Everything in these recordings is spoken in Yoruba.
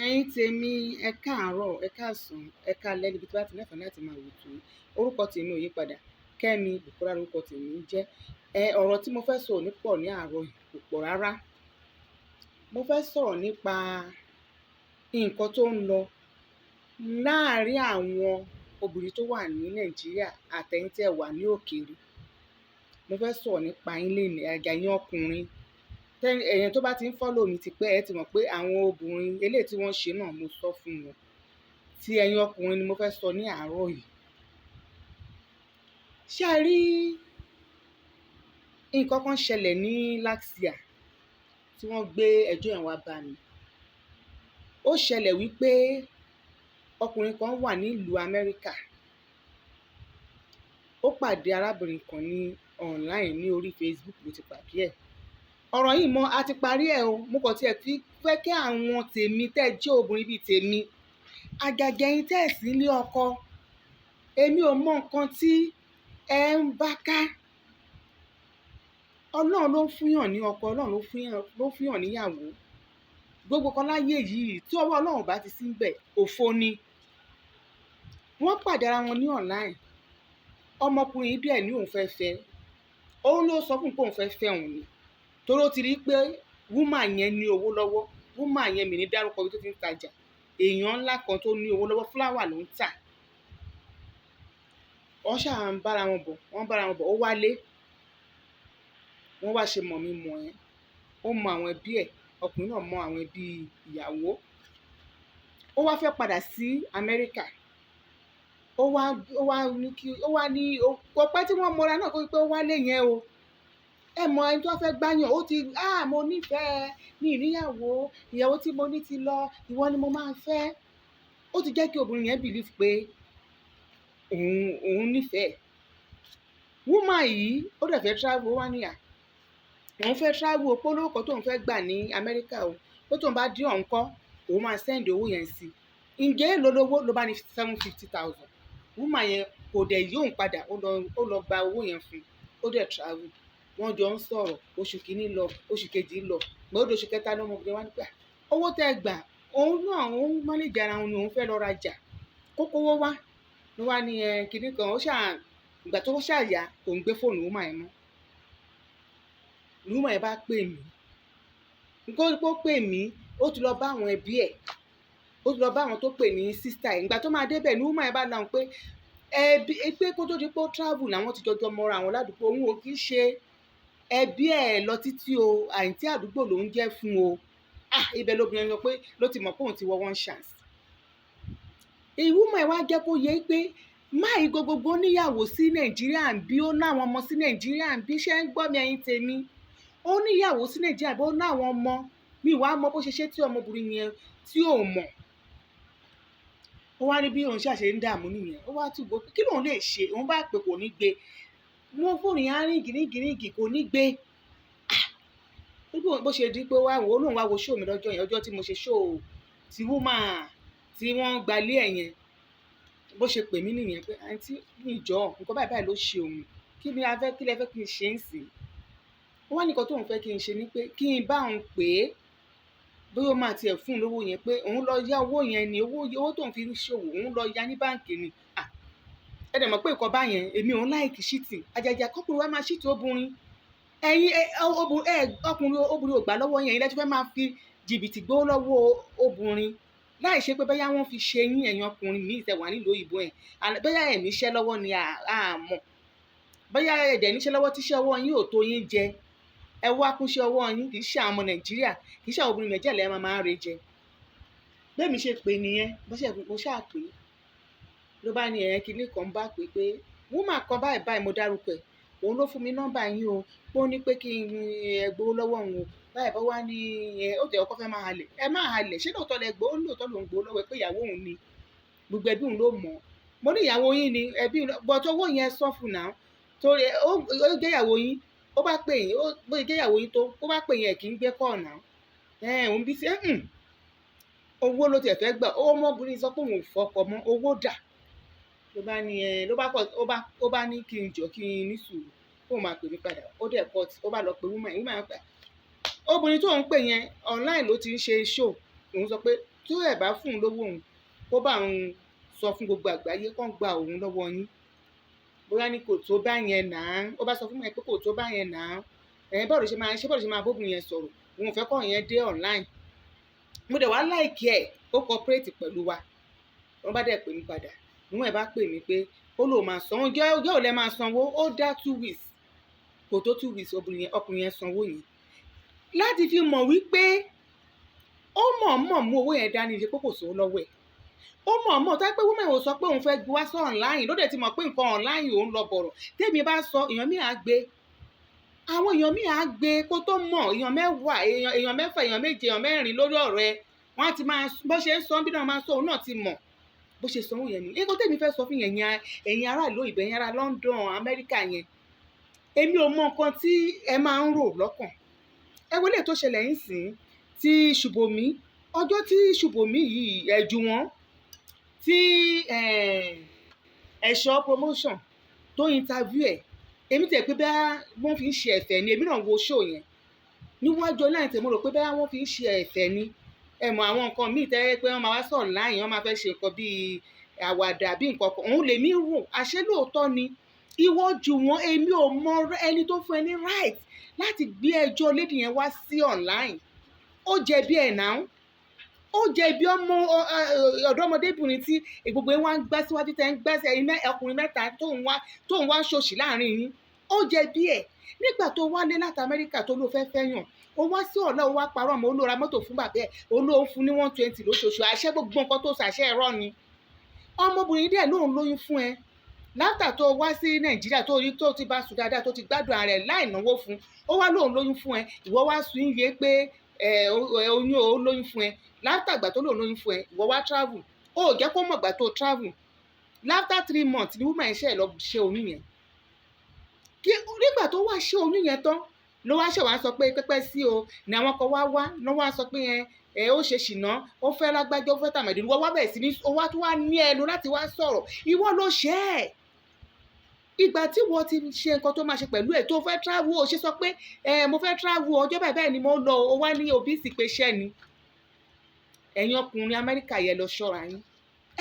Ẹ̀yin tèmi, ẹ káàárọ̀, ẹ káàsán, ẹ káalẹ́ níbi tí wọ́n ti lẹ́fẹ̀ẹ́ láti máa wò tó. Orúkọ tèmi ò yí padà. Kẹ́mi Bùkọ́lá lórúkọ tèmi jẹ́. Ọ̀rọ̀ tí mo fẹ́ sọ ní pọ̀ ní àárọ̀ yìí kò pọ̀ rárá. Mo fẹ́ sọ̀rọ̀ nípa nǹkan tó ń lọ láàárín àwọn obìnrin tó wà ní Nàìjíríà àtẹ̀yin tí ẹ wà ní òkèèrè. Mo fẹ́ sọ̀rọ̀ nípa yín lénìí, àgàgà yín ọkùnrin. Ẹ̀yin tó bá ti ń follow mi tipẹ́ ẹ ti mọ̀ pé àwọn obìnrin eléyìí tí wọ́n ṣe náà mo sọ fún wọn. Tí ẹ̀yin ọkùnrin ni mo fẹ́ sọ ní àárọ̀ yìí. Ṣé ẹ rí nǹkan kan ṣẹlẹ̀ ní last year tí wọ́n gbé ẹjọ́ yẹn wá bá mi. Ó ṣẹlẹ̀ wípé ọkùnrin kan wà nílùú Amẹ́ríkà. Ó pàdé arábìnrin kan ní online ní orí Facebook ló ti pàdé ẹ̀. Ọ̀rọ̀ yìí a ti parí ẹ̀ o. Mo kàn tiẹ̀ fi fẹ́ kí àwọn tèmi tẹ́ jẹ́ obìnrin bíi tèmi. Àgàgà ẹ̀yin tẹ́ ẹ̀ sí ilé ọkọ. Èmi ò mọ nǹkan tí ẹ ń bá ká. Ọlọ́run ló ń fúnyàn ní ọkọ, Ọlọ́run ló ń fúnyàn níyàwó. Gbogbo kan láyé yìí tí ọwọ́ Ọlọ́run bá ti sí níbẹ̀, òfo ni. Wọ́n pàdé ara wọn ní online. Ọmọkùnrin yìí dẹ̀ ní òun fẹ́ fẹ́. Òun ló sọ fún un pé òun fẹ́ fẹ́ òun ni. Torí ó ti rí pé woman yẹn ní owó lọ́wọ́. Woman yẹn mi ní dárúkọ ibi tó ti ń tajà. Èèyàn ńlá kan tó ní owó lọ́wọ́, flower ló ń tà. Wọ́n ṣáà ń bára wọn bọ̀, ó wálé. Wọ́n wá ṣe mọ̀ mi mọ̀ ẹ́. Ó mọ àwọn ẹbí ẹ̀, ọkùnrin náà mọ àwọn ẹbí ìyàwó. Ó wá fẹ́ padà sí Amẹ́ríkà. Ó wá ní kò pẹ́ tí wọ́n mọra náà kó pé ó wálé yẹn o. Ẹ mọ ẹni tó fẹ́ gbáyàn, ó ti mo nífẹ̀ẹ́ mi ìníyàwó, ìyàwó tí mo ní ti lọ, ìwọ ni mo máa fẹ́. Ó ti jẹ́ kí obìnrin yẹn believe pé òun nífẹ̀ẹ́. Woman yìí ó dẹ̀ fẹ́ travel, ó wá ní òun fẹ́ travel o, pé olówó kan tóun fẹ́ gbà ní Amẹ́ríkà o. Pé tóun bá dín ọ̀hún kọ́, òun máa send owó yẹn sí. Ǹjẹ́ èló lówó ló bá ní 750,000. Woman yẹn kò dẹ̀ yí òun padà, ó lọ gba owó yẹn fún un. Ó dẹ̀ travel. Wọ́n jọ ń sọ̀rọ̀, oṣù kìíní lọ, oṣù kejì lọ. Gbọ́dọ̀ oṣù kẹta lọ́mọbìnrin wá nígbà. Owó tẹ́ ẹ gbà, òun náà òun manage ara òun ni òun fẹ́ lọ rajà. Kókówó wá. Ló wá ní kinní kan, ìgbà tó ṣàyà kò ń gbé fóònù woman yẹn mọ́. Woman yẹn bá pè mí. Nǹkan tó pè mí, ó ti lọ bá àwọn ẹbí ẹ̀. Ó ti lọ bá àwọn tó pè ní sister ẹ̀. Ìgbà tó máa débẹ̀ ni woman yẹn bá dáhùn pé kó tó di pé ó travel làwọn ti jọjọ mọ́ra àwọn ládùúgbò. Òun ò kì í ṣe ẹbí ẹ̀ lọ títí o, àǹtí àdúgbò ló ń jẹ́ fún o. Ibẹ̀ lóbìnrin sọ pé ló ti mọ̀ pé òun ti wọ one chance. Woman yẹn wá jẹ́ kó yẹ pé máì gbogbo níyàwó sí Nàìjíríà ń bí, ó náwọn ọmọ sí Nàìjíríà ń bí. Ṣé ń gbọ́ mi ẹ̀yin tèmi? Ó níyàwó sí Nàìjíríà bí ó náwọn ọmọ. Mi wá mọ bó ṣe ṣe tí ọmọbìnrin yẹn tí ò mọ̀. Ó wá ní bí òun ṣàṣe ń dààmú nìyẹn. Ó wá túbọ̀ kí lòun lè ṣe? Òun bá pè kò ní gbé. Wọ́n fóònù yẹn á ríngì kò ní gbé. Bó ṣe di pé wá wò ó lóun wá wo show mi lọ́jọ́ yẹn, ọjọ́ tí mo ṣe show ti woman tí wọ́n gbalé ẹ̀ yẹn. Bó ṣe pè mí nìyẹn pé àǹtí ní ìjọ nǹkan báyìí ló ṣe òun. Kí lẹ fẹ́ kí n ṣe ń sìn? Ó wá nìkan tóun fẹ́ kí n ṣe ni pé kí n bá òun pè é. Bóyá ó máa tiẹ̀ fún un lówó yẹn pé òun lọ yá owó yẹn ni owó tóun fi ń ṣòwò òun lọ yá ní báǹkì ni. Ẹ dẹ̀ mọ̀ pé nǹkan báyẹn èmi òun láìkì ṣítì. Àjàjà kọ́kùnrin wa máa ṣítì obìnrin. Ọkùnrin ò gbà lọ́wọ́ yẹn, ilé tí fẹ́ máa fi jìbìtì gbówó lọ́wọ́ obìnrin. Láì ṣe pé bóyá wọ́n fi ṣe yín ẹ̀yin ọkùnrin míì tẹ́ wà nílùú òyìnbó yẹn. Bóyá ẹ̀ níṣẹ́ lọ́wọ́ ni àmọ́. Bóyá ẹ̀dẹ̀ níṣẹ́ lọ́wọ́ tíṣẹ́ ọwọ́ yín ò tó yín jẹ. Ẹ wá kúnṣẹ́ ọwọ́ yín, kì í ṣe àwọn ọmọ Nàìjíríà, kì í ṣe àwọn obìnrin Nàìjíríà lẹ́yìn máa ń re jẹ. Bẹ́ẹ̀ mi ṣe pè nìyẹn, mo ṣáà pè. Ló bá ní kinní kan bá pè pé woman kan báyìí mo dárúkọ ẹ̀. Òun ló fún mi nọ́mbà yín o. Pé ó ní pé kí n gbowó lọ́wọ́ òun o. Báyìí bá wá ní ó tẹ̀ ọkọ fẹ́ máa halẹ̀. Ẹ máa halẹ̀, ṣé lóòótọ́ lẹ gbowó? Lóòótọ́ ló ń gbowó lọ́wọ́ ẹ pé ìyàwó òun ni. Gbogbo ẹbí òun ló mọ̀. Mo ní ìyàwó yín ni ẹbí but owó yẹn sọ fún náà. Torí ó jẹ́ ìyàwó yín. Ó bá pè yín, bó ṣe jẹ́ ìyàwó yín tó, ó bá pè yín ẹ̀ kì í gbé call náà. Òun bí sí owó ló tiẹ̀ fẹ́ gbà. Ọmọbìnrin sọ pé òun ò fọkọ mọ́, owó dà. Ló bá ní kí n jọ kí n ní sùúrù kó máa pè mí padà. Ó dẹ̀ cut. Ó bá lọ pé woman yẹn pé obìnrin tó ń pè yẹn online ló ti ń ṣe show. Òun sọ pé tí ẹ bá fún un lówó òun kó bá òun sọ fún gbogbo àgbáyé kán gba òun lọ́wọ́ yín bóyá ní kò tó bá yẹn nà án ó bá sọ fún mi pé kò tó bá yẹn nà án bọ́ọ̀lù bọ́ọ̀lù ṣe máa bóbìnrin yẹn sọ̀rọ̀ òun ò fẹ́ kọ́ yẹn dé online mo dẹ̀ wá láìkí ẹ̀ ó cooperate pẹ̀lú wa wọ́n bá dẹ̀ pè mí padà níwọ̀n ẹ̀ bá pè mí pé ó lò máa sanwó ọjọ́ ò lẹ́ máa sanwó ó dá 2 weeks kò tó 2 weeks ọkùnrin yẹn sanwó yẹn láti fi mọ̀ wípé ó mọ̀ọ́mọ̀ mú owó yẹn dání ṣe pé kò sówó lọ́wọ́ ẹ̀ ó mọ̀ọ́mọ̀ tó pé women ò sọ pé òun fẹ́ gbé wá sọ online ló dẹ̀ ti mọ̀ pé nǹkan online òun lọ bọ̀rọ̀ tèmi bá sọ èèyàn mi á gbé àwọn èèyàn mi á gbé kó tó mọ̀ èèyàn mẹ́wàá èèyàn mẹ́fà èèyàn méje èèyàn mẹ́rin lórí ọ̀rọ̀ ẹ wọ́n á ti máa bó ṣe ń sọ bí náà máa sọ òun náà ti mọ̀ bó ṣe sanwó yẹn ni nǹkan tèmi fẹ́ sọ fún yẹn ẹ̀yin ará ìlú òyìnbó ẹ̀yin ará London Amẹ́ríkà yẹn èmi ò mọ nǹkan tí ẹ máa ń rò lọ́kàn ẹ wọlé tó ṣẹlẹ̀ yín sìn ti Ṣùbòmí ọjọ́ tí Ṣùbòmí yìí ẹ̀jú wọn tí ẹ̀ṣọ́ promotion tó interview ẹ̀ èmi tẹ̀ pé bẹ́ẹ̀ wọ́n fi ń ṣe ẹ̀fẹ̀ ni èmi náà wo show yẹn níwájú náà tẹ̀ mo rò pé bẹ́ẹ̀ wọ́n fi ń ṣe ẹ̀fẹ̀ ni ẹ mọ àwọn nǹkan míì tẹ́ pé wọ́n máa wá sọ̀rọ̀ láàyè wọ́n máa fẹ́ ṣe nǹkan bíi àwàdà bíi nǹkan kan òun lèmi rò àṣẹ lóòótọ́ ni ìwọ jù wọ́n èmi ò mọ ẹni tó fún ẹ ní right láti gbé ẹjọ́ lady yẹn wá sí online ó jẹ̀bi ẹ̀ náà ó jẹ̀bi ọmọ ọ̀dọ́mọdébìnrin tí gbogbo ẹ̀ wá ń gbá síwájú tẹ́ ń gbá sí ọkùnrin mẹ́ta tó ń wá ń ṣòṣì láàrin yín ó jẹ̀bi ẹ̀ nígbà tó wálé láti Amẹ́ríkà tó ló fẹ́ fẹ́yàn ó wá sí ọ̀la ó wá parọ́ ọmọ olóra mọ́tò fún bàbá ẹ̀ olóhùn fún ní 120 lóṣooṣù àṣẹ gbogbo nǹkan tó ṣàṣẹ ẹ̀rọ ni ọmọbìnrin dẹ̀ lóun lóyún fún ẹ látà tó wá sí Nàìjíríà tó rí tó ti bá sùn dáadáa tó ti gbádùn ara ẹ̀ láì náwó fún ó wá lóun lóyún fún ẹ ìwọ wá sùn yé pé oyún ó lóyún fún ẹ látàgbà tó lóun lóyún fún ẹ ìwọ wá travel ó jẹ́ kó mọ̀gbà tó travel after 3 months ni woman ṣe lọ ṣe oyún yẹn nígbà tó wá ṣe oyún yẹn tán ló wá ṣèwà sọ pé pẹ́pẹ́ sí o ní àwọn kan wá ló wá sọ pé ó ṣe ṣìnà ó fẹ́ lágbájá ó fẹ́ tàmẹ̀dì ìwọ wá bẹ̀rẹ̀ sí ní ó wá tó wá ní ẹnu láti wá sọ̀rọ̀ ìwọ ló ṣe é ìgbà tí wọ́n ti ṣe nǹkan tó máa ṣe pẹ̀lú ẹ̀ tó fẹ́ travel ó ṣe sọ pé mo fẹ́ travel ọjọ́ bẹ́ẹ̀ ni mo lọ ó wá ní òbí sì pé ṣẹ́ ni ẹ̀yin ọkùnrin Amẹ́ríkà yẹn lọ ṣọ́ra yín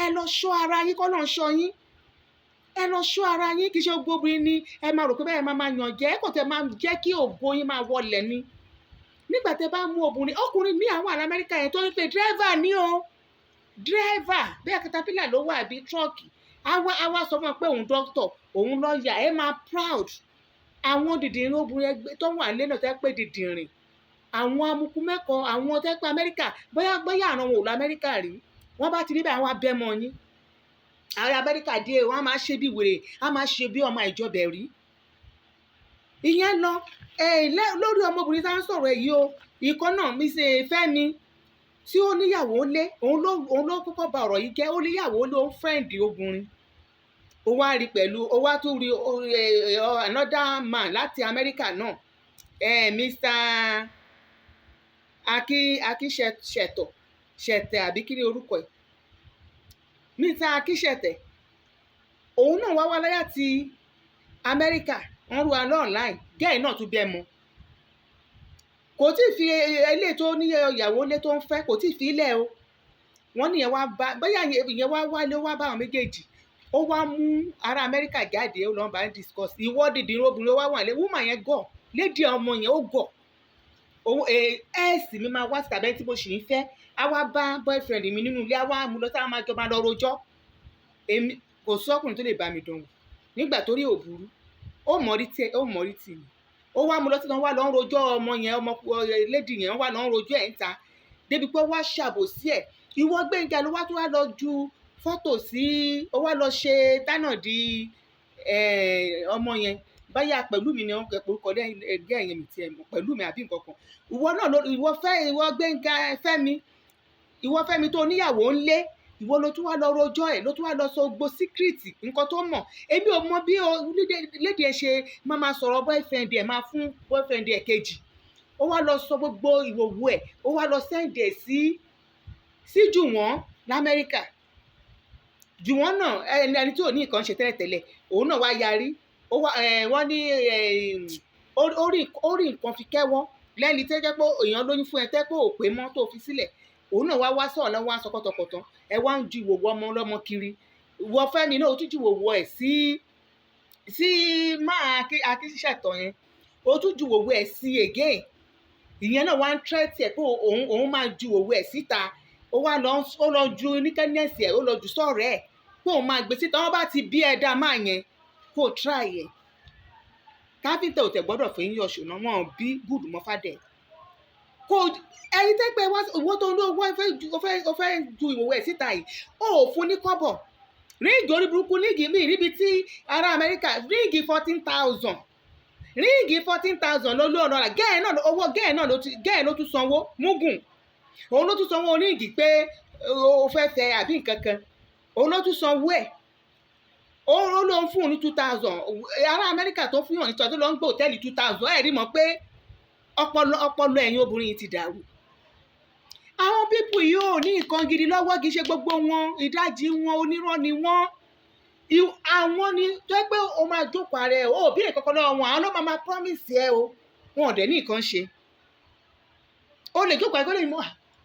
ẹ lọ ṣọ́ ara yín kọ́ lọ́n ṣọ́ yín ẹ lọ ṣọ́ ara yín kì í ṣe gbogbo obìnrin ni ẹ máa rò pé bẹ́ẹ̀ máa yàn jẹ́ kò tẹ́ máa jẹ́ kí ògo yín máa wọlẹ̀ ni nígbà tẹ́ bá mú ọkùnrin ní àwọn ará Amẹ́ríkà yẹn tó ń pe dírẹ́fà ní o dírẹ́fà bẹ́ẹ̀ katapila ló wà bí tírọ́ọ̀kì àwa sọ fún wọn pé òun dókítọ̀ òun lọ́ọ̀yà ẹ máa proud àwọn dìdìrín obìnrin ẹgbẹ́ tó wà lẹ́nà tẹ́ pé dìdìrín àwọn amukú mẹ́kọ̀ọ́ àwọn tẹ́ pé Amẹ́ríkà bóyá àwọn ò lọ Amẹ́ríkà rí wọ́n bá ti rí bẹ́ẹ̀ àwọn abẹ́mọ yín àwọn Amẹ́ríkà dé wọ́n á máa ṣe bí wèrè á máa ṣe bí ọmọ ìjọbẹ̀ rí ìyẹn lọ lórí ọmọbìnrin tá à ń sọ̀rọ̀ ẹ̀ yìí o ìkọ́ náà mi ṣe Fẹ́mi tí ó níyàwó lé òun ló kọ́kọ́ ba ọ̀rọ̀ yìí jẹ́ ó níyàwó lé ó ń fẹ́ǹdì obìnrin ó wá rí pẹ̀lú ó wá tún rí another man láti Amẹ́ríkà náà Mr. Akíṣẹ̀tẹ̀ àbí kí ni orúkọ ẹ̀ Mr. Akíṣẹ̀tẹ̀ òun náà wá láti Amẹ́ríkà wọ́n rú alọ́ online gẹ́ẹ̀ náà tún bẹ́ẹ̀ mọ́ kò tí ì fi ilé tó ní ìyàwó ilé tó ń fẹ́ kò tí ì fi ilẹ̀ o wọ́n ní ìyẹn wá bá bóyá ìyẹn wá wálé ó wá bá àwọn méjèèjì ó wá mú ará Amẹ́ríkà jáde ó lọ́n bá ń discuss ìwọ́dìdì obìnrin ó wá wà lé woman yẹn gọ̀ lédi ọmọ yẹn ó gọ̀ ẹ̀ẹ́sì mi máa wá sí tàbí tí mo sì ń fẹ́ á wá bá boyfriend mi nínú ilé á wá mú lọ táwọn máa jọba lọ rojọ́ èmi kò sọ́kùnrin tó lè bá mi dánwò nígbà tó rí òburú ó mọ̀rí tì mí ó wá mú lọ sí wọn wá lọ ń rojọ́ ọmọ yẹn ọmọ lady yẹn wá lọ ń rojọ́ ẹ̀ ń ta débi pé wá ṣàbòsí ẹ̀ ìwọ Gbẹ́ngà ló wá tó wá lọ ju fọ́tò sí ó wá lọ ṣe tánà di ọmọ yẹn báyà pẹ̀lú mi ni wọ́n kẹ́ orúkọ ẹgbẹ́ ẹ̀yẹn mi tiẹ̀ mọ̀ pẹ̀lú mi àbí nǹkan kan ìwọ náà ìwọ Gbẹ́ngà Fẹ́mi tó níyàwó ń lé ìwọ ló tún wá lọ rojọ́ ẹ̀ ló tún wá lọ sọ gbogbo síkírìtì nǹkan tó mọ̀ èmi ò mọ bí lédi ẹ̀ ṣe máa sọ̀rọ̀ boyfriend ẹ̀ máa fún boyfriend ẹ̀ kejì ó wá lọ sọ gbogbo ìwòwò ẹ̀ ó wá lọ send ẹ̀ sí Jùwọ́n l'Amẹ́ríkà Jùwọ́n náà ẹni tí ò ní nǹkan ṣe tẹ́lẹ̀tẹ́lẹ̀ òun náà wá yarí wọ́n ní ó rí nǹkan fi kẹ́wọ́ lẹ́ni tẹ́ jẹ́ pé èèyàn lóyún fún ẹ tẹ́ pé ò pé mọ́ tó fi sílẹ̀ òun náà wá sọ̀rọ̀ náà wá sọ kọ́tọ̀kọ̀tọ̀ ẹ wá ń ju ìwòwò ọmọ ọlọ́mọ kiri wọ Fẹ́mi náà ó tún ju ìwòwò ẹ̀ sí máa akíṣẹ́tọ̀ yẹn ó tún ju ìwòwò ẹ̀ sí again ìyẹn náà wá ń tẹ́tì ẹ̀ pé òun máa ju ìwòwò ẹ̀ síta ó lọ ju oníkẹ́nẹ́sì ẹ̀ ó lọ jù sọ̀rọ̀ ẹ̀ pé òun máa gbé síta wọ́n bá ti bí ẹ̀dá máa yẹn kó try ẹ̀ káfíńtà ò tẹ̀ gbọ́dọ̀ fẹ́ yín ọ̀ṣun náà wọ́n bí gùdù mọ́fàdẹ̀ kò ẹni tẹ́ pé owó tó ń lò wọ́n fẹ́ ju ìwòwò ẹ̀ síta yìí ó fún ní kọ́bọ̀ ríǹgì orí burúkú ríǹgì míì níbi tí ará Amẹ́ríkà ríǹgì 14,000 ríǹgì 14,000 ló lóòrùn ọ̀la gẹ́ẹ̀ ló tún sanwó múgùn òun ló tún sanwó ríǹgì pé o fẹ́ fẹ́ àbí nǹkan kan òun ló tún sanwó ẹ̀ òun ló ń fún un ní 2,000 ará Amẹ́ríkà tó fún yàn ní tọ́jú ló ń gbé hòtẹ́ẹ̀lì 2,000 ẹ̀ rí mọ̀ pé ọpọlọ ẹ̀yin obìnrin yìí ti dàrú àwọn pípù yìí ò ní nǹkan gidi lọ́wọ́ kì í ṣe gbogbo wọn ìdajì wọn onírọ́ ni wọ́n àwọn ni tó yẹ pé o máa jókòó ara ẹ o bí ìkọ̀kọ̀ lọ́wọ́ wọn àwọn ló máa promise ẹ o wọn ò dẹ̀ ní nǹkan ṣe o lè jókòó ẹgbẹ́ lè mú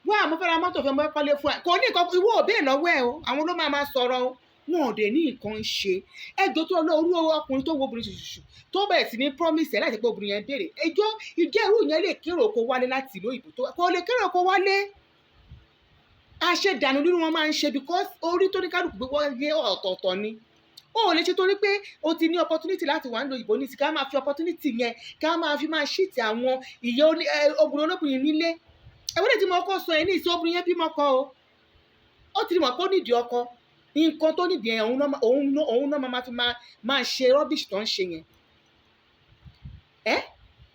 wá mo fẹ́ ra mọ́tò fẹ́ mọ́ kọ́lé fún ẹ kò ní nǹkan ìwọ ò bẹ́ẹ̀ lọ́wọ́ ẹ o àwọn ló máa sọ̀rọ̀ o wọn ò dẹ̀ ní nǹkan ṣe ẹjọ́ tó lọ orú ọkùnrin tó wo obìnrin ṣùṣùṣù tó bẹ̀rẹ̀ sí ní promise ẹ láti pé obìnrin yẹn béèrè ẹjọ́ ìjẹ́ irú yẹn lè kéré oko wálé láti ìlú òyìnbó tó kò lè kéré oko wálé àṣedànù nínú wọn máa ń ṣe because orí tó ní kálukú gbé wọ́n yé ọ̀tọ̀ọ̀tọ̀ ni ó lè ṣe torí pé o ti ní opportunity láti wà nílò òyìnbó ní ti ká máa fi opportunity yẹn ká máa fi máa ṣíìtì àwọn ìyá obìnrin olóbìnrin nílé ẹ̀wọ́n lè ti mọ ọkọ sọ ẹ̀ ní ìṣe obìnrin yẹn bímọ kọ o ó ti mọ̀ pé ó nídìí ọkọ nǹkan tó nídìí ẹ̀ òun náà máa fi máa ṣe rubbish tó ń ṣe yẹn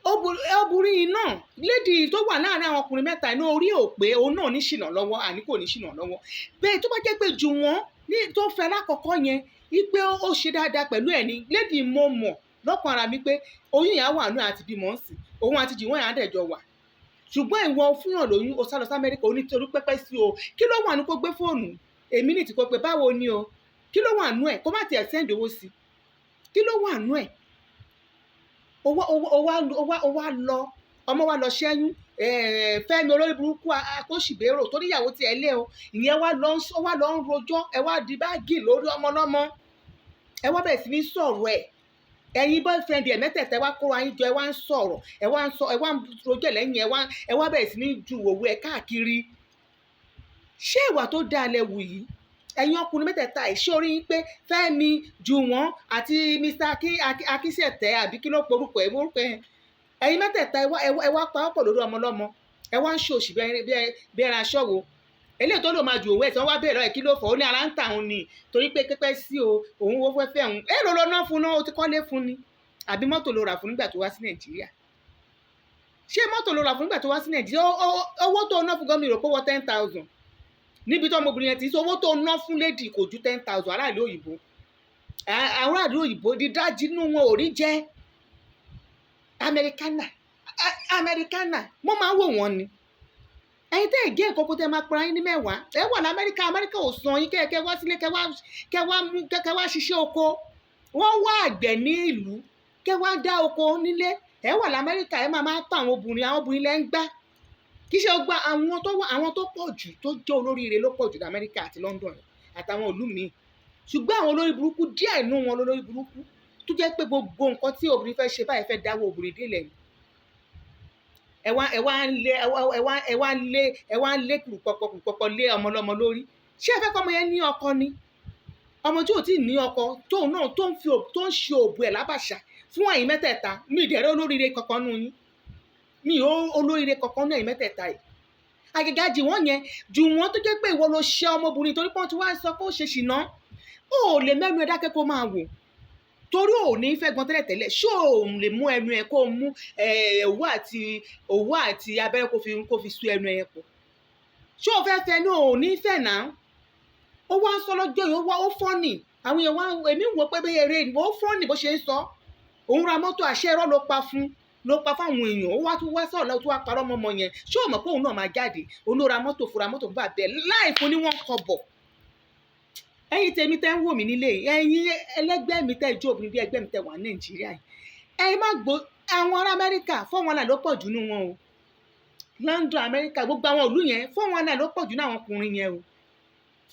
obìnrin náà lédi tó wà láàrin àwọn ọkùnrin mẹ́ta iná orí ò pé òun náà ní ṣìnà lọ́wọ́ àní kò ní ṣìnà lọ́wọ́ bẹ́ẹ̀ tó bá jẹ́ pé ju wọn ní tó fẹ́ lákọ̀ọ́kọ́ yẹn wípé ó ṣe dáadáa pẹ̀lú ẹ̀ ní lédi mo mọ̀ lọ́kàn ara mi pé oyún yẹn á wà náà àti bímọ sí òun àti jìwọ́n yẹn á dẹ̀jọ wà ṣùgbọ́n ìwọ fúnyàn lóyún o sá lọ sí Amẹ́ríkà o ní torí pẹ́pẹ́ sí o kí ló wà ní kó gbé fóònù èmi ní ti kó pé báwo ni o kí ló wà nú ẹ̀ kó má tiẹ̀ sẹ́ǹdì owó sí kí ló wà nú ẹ̀ ó wá lọ ọmọ wa lọ ṣẹ́yún Fẹ́mi olórí burúkú akóṣìbérò tó níyàwó ti ẹ̀ lé o ìyẹn wá lọ ń rojọ́ ẹ wá di báàgì lórí ọmọ lọ́mọ ẹ wá bẹ̀rẹ̀ sí ní sọ̀rọ̀ ẹ̀ ẹ̀yin boyfriend ẹ̀ mẹ́tẹ̀ẹ̀ta ẹ wá kóra yín jọ ẹ wá ń sọ̀rọ̀ ẹ wá ń rojọ́ lẹ́yìn ẹ wá bẹ̀rẹ̀ sí ní ju òwò ẹ̀ káàkiri ṣé ìwà tó dáa lẹ wù yìí ẹ̀yin ọkùnrin mẹ́tẹ̀ẹ̀ta ẹ̀ ṣé orí yín pé Fẹ́mi Jùwọ́n àti Mr. Akíṣẹ̀tẹ̀ àbí kí ló porúkọ ẹ̀ orúkọ ẹ̀ ẹ̀yin mẹ́tẹ̀ẹ̀ta ẹ wá pa ọ̀pọ̀ lórí ọmọ lọ́mọ ẹ wá ń ṣòṣì bí ẹran aṣọ́wó eléyìí tó lò máa ju òwe ẹ̀ tí wọ́n wá bẹ̀rẹ̀ ẹ̀ kí ló fọ̀ ó ní ara ń tà òun ni torí pé pẹ́pẹ́ sí o òun wo fẹ́fẹ́ òun èrò lọ náà fún náà ó ti kọ́lé fún ni àbí mọ́tò ló rà fún nígbà tó wá sí Nàìjíríà ṣé mọ́tò ló rà fún nígbà tó wá sí Nàìjíríà owó tó ná fún gómìnà kó wọ 10,000 níbi tó ọmọbìnrin yẹn ti sọ owó tó ná fún lédi kò ju 10,000 aráàlú òyìnbó aráàlú òyìnbó dídájí inú wọn ò rí jẹ́ amẹ́ríkánà mo máa ń wò wọ́n ni ẹ̀yin tẹ́ ẹ̀ gé ìkókó tẹ́ máa pera yín ní mẹ́wàá ẹ wà lamẹ́ríkà ò san yín kẹ́ wá sílé kẹ́ wá ṣiṣẹ́ oko wọ́n wá àgbẹ̀ ní ìlú kẹ́ wá dá oko nílé ẹ wà lamẹ́ríkà ẹ máa pa àwọn obìnrin lẹ́ ń gbá kì í ṣe gba àwọn tó pọ̀ jù tó jẹ́ olóríire ló pọ̀ jù ní Amẹ́ríkà àti London àtàwọn ìlú míì ṣùgbọ́n àwọn olórí burúkú díẹ̀ inú wọn lórí burúkú tó jẹ́ pé gbogbo nǹkan tí obìnrin fẹ́ ṣe báyìí fẹ́ dáwọ́ obìnrin délẹ̀ ni ẹ wá ń lé kùrùpọ̀pọ̀ lé ọmọ lọ́mọ lórí ṣé ẹ fẹ́ kọ́ ọmọ yẹn ní ọkọ ni ọmọ tí ò tí ì ní ọkọ tóun náà tó ń ṣe òbú ẹ̀ lábàṣà fún ẹ̀yin mẹ́tẹ̀ẹ̀ta mi ìdẹ̀rẹ́ olóríire kankan nù yín mi ò olóríire kankan náà ẹ̀yin mẹ́tẹ̀ẹ̀ta yìí àgàgà Jùwọ́n yẹn Jùwọ́n tó jẹ́ pé ìwọ ló ṣe ọmọbìnrin torí pọ́n tí wọ́n á sọ pé ó ṣe ṣìnà ó lè mẹ́nu ẹ dákẹ́ kó máa wò torí ò ní fẹ́ gan tẹ́lẹ̀tẹ́lẹ̀ ṣé ò lè mú ẹnu ẹ kó mú òwú àti abẹ́rẹ́ kó fi sú ẹnu ẹ pọ̀ ṣé ò fẹ́ fẹ́ ní ò ní fẹ́ náà ó wá ń sọ lọ́jọ́ yìí ó fọ́nì àwọn èèyàn wá èmi wò pé bẹ́ẹ̀ eré ni ó fọ́nì bó ṣe ń sọ òun ra mọ́tò àṣẹ ẹ̀rọ ló pa fáwọn èèyàn ó wá tún wá sọ̀rọ̀ tó wá parọ́ mọ́mọ́ yẹn ṣé ò mọ̀ pé òun náà máa jáde olóra mọ́tò fúnra mọ́tò fún bàbẹ́ láì fún ní wọ́n kọ bọ̀ ẹ̀yin tèmi tẹ́ ń wò mí nílé ẹ̀yin ẹlẹ́gbẹ́ mi tẹ́ ìjọ obìnrin bí ẹgbẹ́ mi tẹ́ wà ní Nàìjíríà yìí ẹ̀yin má gbọ́ àwọn ará Amẹ́ríkà fọ́wọn náà ló pọ̀ jù nínú wọn o London, America, gbogbo àwọn ìlú yẹn 419 ló pọ̀ jù ní àwọn ọkùnrin yẹn o.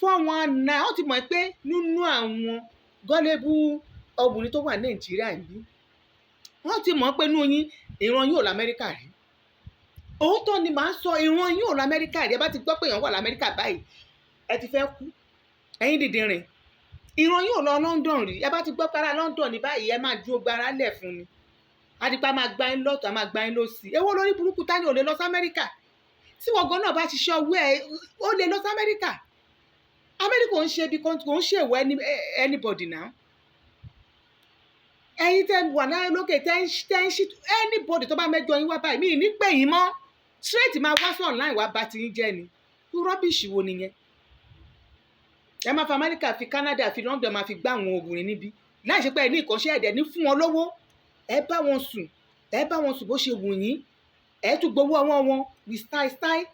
419 ó ti mọ̀ pé nínú àwọn gọ́lébù obìnrin tó wà ní Nàìjíríà yìí wọ́n ti mọ̀ pé nínú yín ìran yóò lọ Amẹ́ríkà rí. Òótọ́ ni màá sọ, ìran yóò lọ Amẹ́ríkà rí. Ẹ bá ti gbọ́ pé èèyàn wà l'Amẹ́ríkà báyìí ẹ ti fẹ́ kú, ẹ̀yin dìdìrìn. Ìran yóò lọ London rí. Ẹ bá ti gbọ́ para London ní báyìí ẹ máa ju ogbara lẹ̀ fún ni. Adipa máa gba yín lọ́tọ̀, a máa gba yín lọ́sì. Èwo lórí burúkú ta ni ò lè lọ sí Amẹ́ríkà? Tí wọ́n gan náà bá ṣiṣẹ́ owó ẹ̀ ó lè lọ sí Amẹ́ríkà. Amẹ́ríkà ò ń ṣe ibi kan, kò ń ṣèwọ anybody now. Ẹ̀yin tẹ́ wà náà lókè tẹ́ ń ṣí anybody tó bá mẹ́jọ yín wá báyìí, mi ì ní pè yín mọ́. Straight máa wá sí online wá bá ti yín jẹ́ ni. Rubbish wo nìyẹn? Ẹ máa fi Amẹ́ríkà, fi Canada, fi London máa fi gbá àwọn obìnrin níbí. Láì ṣe pé ẹ ní ìkọ́ṣẹ́ ẹ̀dẹ̀ ní fún wọn lówó. Ẹ bá wọn sùn bó ṣe wù yín. Ẹ tún gbowó ọwọ́ wọn with style.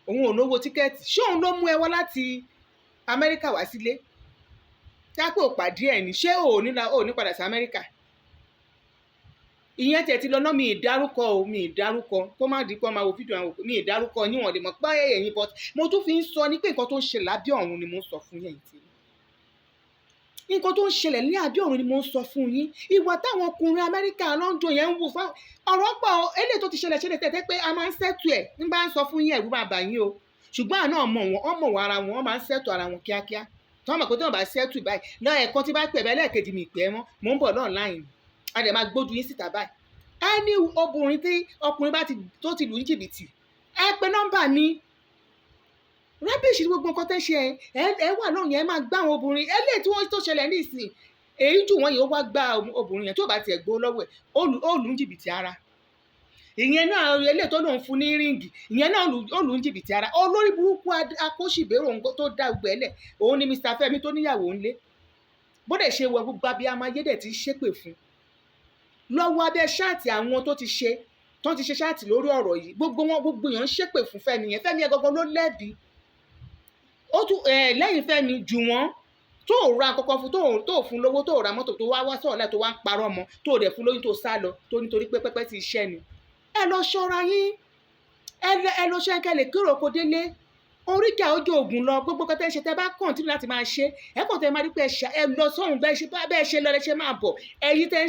Òun ò lówó tíkẹ́ẹ̀tì. Ṣé òun ló mú ẹ wá láti Amẹ́ríkà wá sílé? Tápé ò pàdé ẹ̀ ní, ṣé ò ní padà sí Amẹ́ríkà? Ìyẹn tẹ̀ ti lọ náà mi ì dárúkọ kó má di pé máa wo fídíò àwọn òkú, mi ì dárúkọ níwọ̀n lè mọ̀ pé ẹ̀yìn but mo tún fi ń sọ ní pé nǹkan tó ń ṣẹlẹ̀ lábẹ́ ọ̀run ni mo ń sọ fún yín tí. Nǹkan tó ń ṣẹlẹ̀ ní abẹ́ ọ̀run ni mo ń sọ fún yín. Ìwà táwọn ọkùnrin Amẹ́ríkà London yẹn ń wò fún ọ̀rọ̀ pọ̀ eléyìí tó ti ṣẹlẹ̀ tẹ́tẹ́ pé a máa ń sẹ́tù ẹ̀ nígbà ń sọ fún yín ẹ̀rù máa bà yín o. Ṣùgbọ́n àná ọmọ wọn ara wọn máa ń sẹ́tù ara wọn kíákíá. Tí wọ́n mọ̀ pé tí wọ́n bá sẹ́tù báyìí lọ́ọ̀ẹ̀kan tí bá pè bẹ́ẹ̀ lẹ́ẹ̀kejì mi ìpẹ́ mọ́ mò ń bọ̀ online. A dẹ̀ máa gbójú yín síta báyìí. Ẹni obìnrin tí ọkùnrin bá tó ti lù ní jìbìtì ẹ pe nọ́mbà mi. Rubbish ní gbogbo nǹkan tẹ́ ṣe ẹ wà lóhùn yẹn ẹ máa gbá àwọn obìnrin eléyìí tí wọ́n tó ṣẹlẹ̀ ní ìsìn èyí jù wọ́n yìí ó wá gbá obìnrin yẹn tí ò bá tiẹ̀ gbó lọ́wọ́ ẹ̀ ó lù ní jìbìtì ara. Ìyẹn náà eléyìí tó lòun fún ní ríǹgì ìyẹn náà ó lù ní jìbìtì ara. Olórí burúkú akóṣìbérò tó dá gbẹ lẹ̀ òun ni Mr. Fẹ́mi tó níyàwó ńlé. Bó dẹ̀ ṣe wọ gbogbo abiyamọ ayé dẹ̀ ti ṣépè fún. Lọ́wọ́ abẹ́ ṣáàtì àwọn tó ti ṣe ṣáàtì lórí ọ̀rọ̀ yìí gbogbo èèyàn ń ṣépè fún Fẹ́mi yẹn. Fẹ́mi yẹn gangan ló lẹ́bi. Ó tún lẹ́yìn Fẹ́mi jù wọ́n tó ra kọ́kọ́ fún tó fún lówó tó ra mọ́tò tó wá sọ̀rọ̀ láì tó wá ń parọ́ mọ́ tó dẹ̀ fún lóyún tó sá lọ tó nítorí pé pẹ́pẹ́ ti iṣẹ́ ni. Ẹ lọ ṣọ́ra yín ẹ lọ ṣe kẹ́ lè kéré oko délé oríkà ojú oògùn lọ gbogbo kẹtẹ ṣe tẹ bá kọ̀ǹtínú láti máa ṣe ẹ kàn tẹ máa rí pé ẹ lọ sọ́hùn bẹ́ẹ̀ ṣe lọ ṣe máa bọ̀ ẹ̀yin tẹ́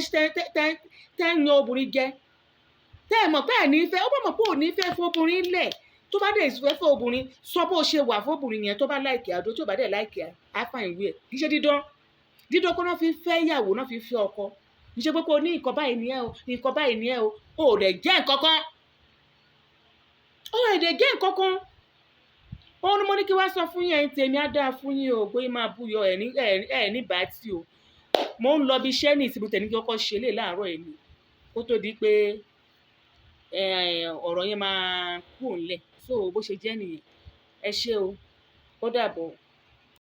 ń yan obìnrin jẹ tẹ́ ẹ mọ̀ pé ẹ̀ ní fẹ́ ó bá mọ̀ pé ò ní fẹ́ fún obìnrin lẹ̀ tó bá dẹ̀ fẹ́ fún obìnrin sọ bó ṣe wà fún obìnrin yẹn tó bá láìkì àdó tó bá dẹ̀ láìkì àfà ìwé ẹ̀ kì í ṣe dídán kó náà fi fẹ́ ìyàwó náà fi fẹ́ ọkọ kì í ṣe pé kó ní nǹkan báyìí ni ẹ o nǹkan báyìí ni ẹ o ò lè jẹ́ nǹkan kan òun ni mo ní kí wá sọ fún yín ẹ̀yin tèmi á dáa fún yín o bóyá máa búyọ ẹ̀ ní bàtí o mo ń lọ bí iṣẹ́ ní ìsìnkú tẹ̀ ní kí kọ́kọ́ ṣe lè láàárọ̀ ẹ̀ ni kó tó di pé ọ̀rọ̀ yẹn máa kú òǹlẹ̀ so bó ṣe jẹ́ nìyẹn ẹ ṣé o ó dàbọ̀.